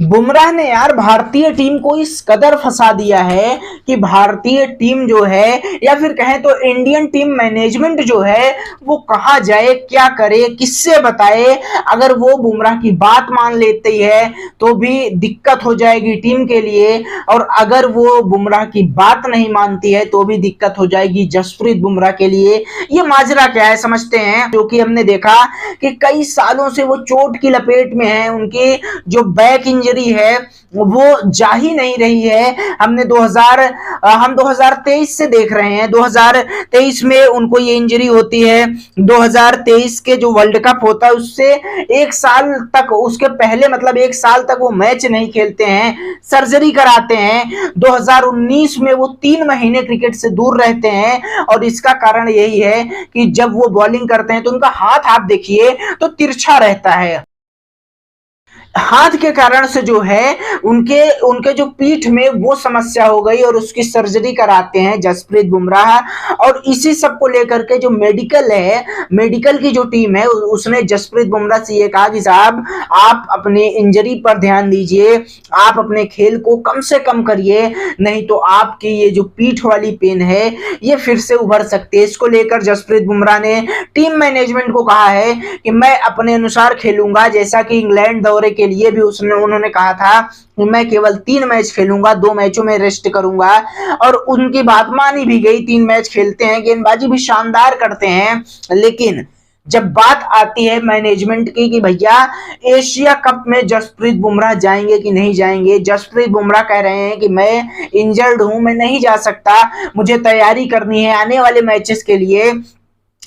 बुमराह ने यार भारतीय टीम को इस कदर फंसा दिया है कि भारतीय टीम जो है या फिर कहें तो इंडियन टीम मैनेजमेंट जो है वो कहाँ जाए, क्या करे, किससे बताए। अगर वो बुमराह की बात मान लेती है तो भी दिक्कत हो जाएगी टीम के लिए, और अगर वो बुमराह की बात नहीं मानती है तो भी दिक्कत हो जाएगी जसप्रीत बुमराह के लिए। ये माजरा क्या है समझते हैं, जो कि हमने देखा कि कई सालों से वो चोट की लपेट में है, उनकी जो बैक इंजरी है वो जा ही नहीं रही है। हम 2023 से देख रहे हैं, 2023 में उनको ये इंजरी होती है। 2023 के जो वर्ल्ड कप होता है उससे एक साल तक, उसके पहले मतलब एक साल तक वो मैच नहीं खेलते हैं, सर्जरी कराते हैं। 2019 में वो 3 महीने क्रिकेट से दूर रहते हैं, और इसका कारण यही है कि जब वो बॉलिंग करते हैं तो उनका हाथ आप देखिए तो तिरछा रहता है। हाथ के कारण से जो है उनके उनके जो पीठ में वो समस्या हो गई और उसकी सर्जरी कराते हैं जसप्रीत बुमराह। और इसी सब को लेकर के जो मेडिकल है, मेडिकल की जो टीम है उसने जसप्रीत बुमराह से ये कहा कि साहब आप अपने इंजरी पर ध्यान दीजिए, आप अपने खेल को कम से कम करिए, नहीं तो आपकी ये जो पीठ वाली पेन है ये फिर से उभर सकती है। इसको लेकर जसप्रीत बुमराह ने टीम मैनेजमेंट को कहा है कि मैं अपने अनुसार खेलूंगा, जैसा कि इंग्लैंड दौरे के लिए भी उन्होंने कहा था कि मैं केवल 3 मैच खेलूंगा, 2 मैचों में रेस्ट करूंगा, और उनकी बात मानी भी गई। 3 मैच खेलते हैं, गेंदबाजी भी शानदार करते हैं, लेकिन जब बात आती है मैनेजमेंट की कि भैया एशिया कप में जसप्रीत बुमराह जाएंगे कि नहीं जाएंगे, जसप्रीत बुमराह कह रहे हैं कि मैं इंजर्ड हूं, मैं नहीं जा सकता, मुझे तैयारी करनी है आने वाले मैचेस के लिए।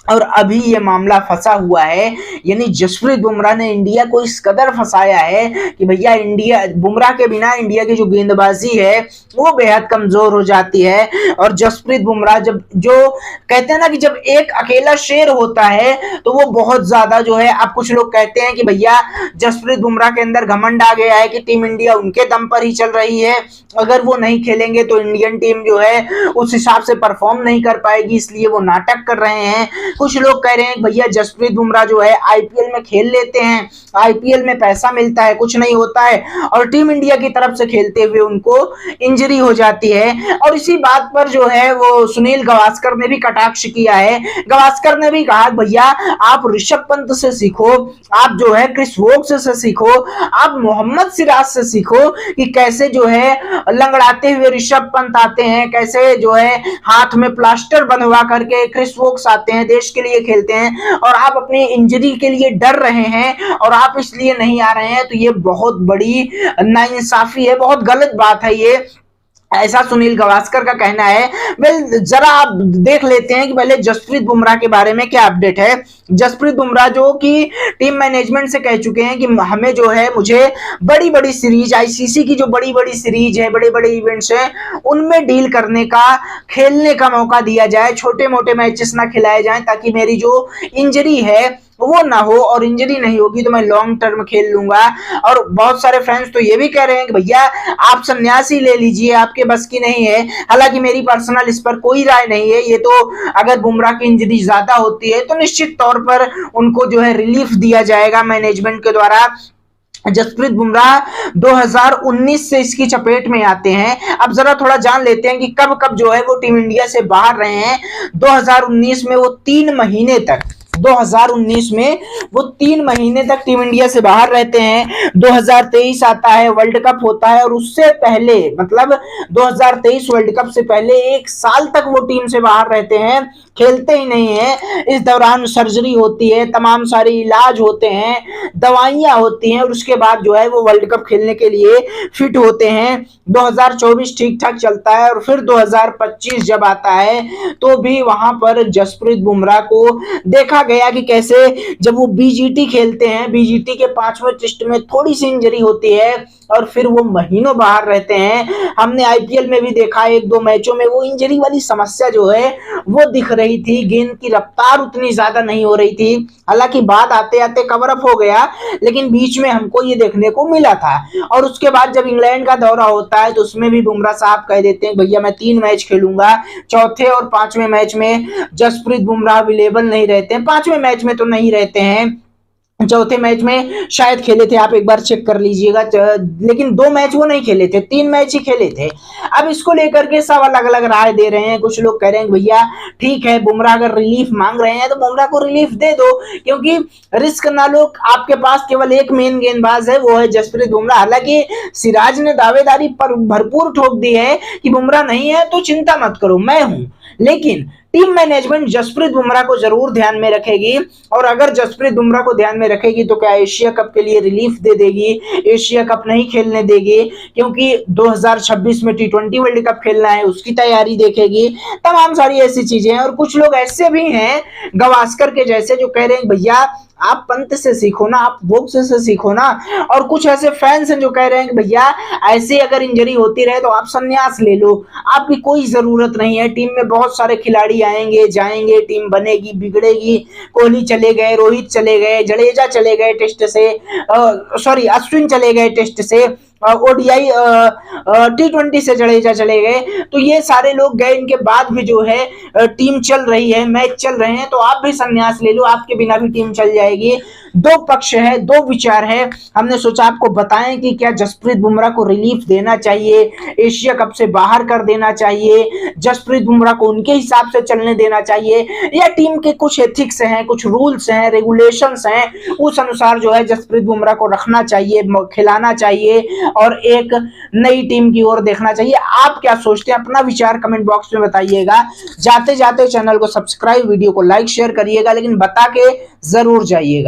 और अभी ये मामला फंसा हुआ है, यानी जसप्रीत बुमराह ने इंडिया को इस कदर फंसाया है कि भैया इंडिया, बुमराह के बिना इंडिया की जो गेंदबाजी है वो बेहद कमजोर हो जाती है। और जसप्रीत बुमराह जब, जो कहते हैं ना कि जब एक अकेला शेर होता है तो वो बहुत ज्यादा जो है, अब कुछ लोग कहते हैं कि भैया जसप्रीत बुमराह के अंदर घमंड आ गया है कि टीम इंडिया उनके दम पर ही चल रही है, अगर वो नहीं खेलेंगे तो इंडियन टीम जो है उस हिसाब से परफॉर्म नहीं कर पाएगी, इसलिए वो नाटक कर रहे हैं। कुछ लोग कह रहे हैं भैया जसप्रीत बुमराह जो है आईपीएल में खेल लेते हैं, आईपीएल में पैसा मिलता है, कुछ नहीं होता है, और टीम इंडिया की तरफ से खेलते हुए उनको इंजरी हो जाती है। और इसी बात पर जो है वो सुनील गावस्कर ने भी कटाक्ष किया है। गावस्कर ने भी कहा भैया आप ऋषभ पंत से सीखो, आप जो है क्रिस वोक्स से सीखो, आप मोहम्मद सिराज से सीखो कि कैसे जो है लंगड़ाते हुए ऋषभ पंत आते हैं, कैसे जो है हाथ में प्लास्टर बंधवा करके क्रिस वोक्स आते हैं, देश के लिए खेलते हैं, और आप अपनी इंजरी के लिए डर रहे हैं और आप इसलिए नहीं आ रहे हैं, तो ये बहुत बड़ी नाइंसाफी है, बहुत गलत बात है ये, ऐसा सुनील गावस्कर का कहना है। वेल जरा आप देख लेते हैं कि पहले जसप्रीत बुमराह के बारे में क्या अपडेट है। जसप्रीत बुमराह जो कि टीम मैनेजमेंट से कह चुके हैं कि हमें जो है, मुझे बड़ी बड़ी सीरीज, आईसीसी की जो बड़ी बड़ी सीरीज है, बड़े बड़े इवेंट्स हैं, उनमें डील करने का, खेलने का मौका दिया जाए, छोटे मोटे मैचेस ना खिलाए जाएं, ताकि मेरी जो इंजरी है वो ना हो, और इंजरी नहीं होगी तो मैं लॉन्ग टर्म खेल लूंगा। और बहुत सारे फैंस तो ये भी कह रहे हैं कि भैया आप सन्यासी ले लीजिए, आपके बस की नहीं है। हालांकि मेरी पर्सनल इस पर कोई राय नहीं है, ये तो अगर बुमराह की इंजरी ज्यादा होती है तो निश्चित तौर पर उनको जो है रिलीफ दिया जाएगा मैनेजमेंट के द्वारा। जसप्रीत बुमराह 2019 से इसकी चपेट में आते हैं। अब जरा थोड़ा जान लेते हैं कि कब कब जो है वो टीम इंडिया से बाहर रहे हैं। 2019 में वो 3 महीने तक, 2019 में वो 3 महीने तक टीम इंडिया से बाहर रहते हैं। 2023 आता है, वर्ल्ड कप होता है, और उससे पहले मतलब 2023 वर्ल्ड कप से पहले 1 साल तक वो टीम से बाहर रहते हैं, खेलते ही नहीं है। इस दौरान सर्जरी होती है, तमाम सारे इलाज होते हैं, दवाइयां होती हैं, और उसके बाद जो है वो वर्ल्ड कप खेलने के लिए फिट होते हैं। 2024 ठीक ठाक चलता है, और फिर 2025 जब आता है तो भी वहां पर जसप्रीत बुमराह को देखा गया कि कैसे जब वो बीजीटी खेलते हैं, बीजीटी के 5वें टेस्ट में थोड़ी सी इंजरी होती है और फिर वो महीनों बाहर रहते हैं। हमने आईपीएल में भी देखा, 1-2 मैचों में वो इंजरी वाली समस्या जो है वो दिख रही थी, गेंद की रफ्तार उतनी ज्यादा नहीं हो रही थी। हालांकि बात आते आते कवर अप हो गया, लेकिन बीच में हमको ये देखने को मिला था। और उसके बाद जब इंग्लैंड का दौरा होता है तो उसमें भी बुमराह साहब कह देते हैं भैया मैं 3 मैच खेलूंगा। चौथे और 5वें मैच में जसप्रीत बुमराह अवेलेबल नहीं रहते हैं, 5वें मैच में तो नहीं रहते हैं, चौथे मैच में शायद खेले थे, आप एक बार चेक कर लीजिएगा, लेकिन 2 मैच वो नहीं खेले थे, 3 मैच ही खेले थे। अब इसको लेकर के सब अलग अलग राय दे रहे हैं। कुछ लोग कह रहे हैं भैया ठीक है, बुमराह अगर रिलीफ मांग रहे हैं तो बुमराह को रिलीफ दे दो, क्योंकि रिस्क ना लो, आपके पास केवल एक मेन गेंदबाज है, वो है जसप्रीत बुमराह। हालांकि सिराज ने दावेदारी पर भरपूर ठोक दी है कि बुमराह नहीं है तो चिंता मत करो, मैं हूं, लेकिन टीम मैनेजमेंट जसप्रीत बुमराह को जरूर ध्यान में रखेगी, और अगर जसप्रीत बुमराह को ध्यान में रखेगी तो क्या एशिया कप के लिए रिलीफ दे देगी, एशिया कप नहीं खेलने देगी, क्योंकि 2026 में टी20 वर्ल्ड कप खेलना है, उसकी तैयारी देखेगी, तमाम सारी ऐसी चीजें हैं। और कुछ लोग ऐसे भी हैं गवास्कर के जैसे जो कह रहे हैं भैया आप पंत से सीखो ना, आप वोक्स से सीखो ना, और कुछ ऐसे फैंस हैं जो कह रहे हैं कि भैया ऐसे अगर इंजरी होती रहे तो आप संन्यास ले लो, आपकी कोई जरूरत नहीं है, टीम में बहुत सारे खिलाड़ी आएंगे जाएंगे, टीम बनेगी बिगड़ेगी, कोहली चले गए, रोहित चले गए, जडेजा चले गए टेस्ट से, सॉरी अश्विन चले गए टेस्ट से, ओडीआई टी20 से जडेजा चले गए, तो ये सारे लोग गए, इनके बाद भी जो है टीम चल रही है, मैच चल रहे हैं, तो आप भी संन्यास ले लो, आपके बिना भी टीम चल जाएगी। दो पक्ष है, दो विचार है, हमने सोचा आपको बताएं कि क्या जसप्रीत बुमराह को रिलीफ देना चाहिए, एशिया कप से बाहर कर देना चाहिए, जसप्रीत बुमराह को उनके हिसाब से चलने देना चाहिए, या टीम के कुछ एथिक्स हैं, कुछ रूल्स हैं, रेगुलेशंस हैं, उस अनुसार जो है जसप्रीत बुमराह को रखना चाहिए, खिलाना चाहिए और एक नई टीम की ओर देखना चाहिए। आप क्या सोचते हैं, अपना विचार कमेंट बॉक्स में बताइएगा। जाते जाते चैनल को सब्सक्राइब, वीडियो को लाइक शेयर करिएगा, लेकिन बता के जरूर जाइएगा।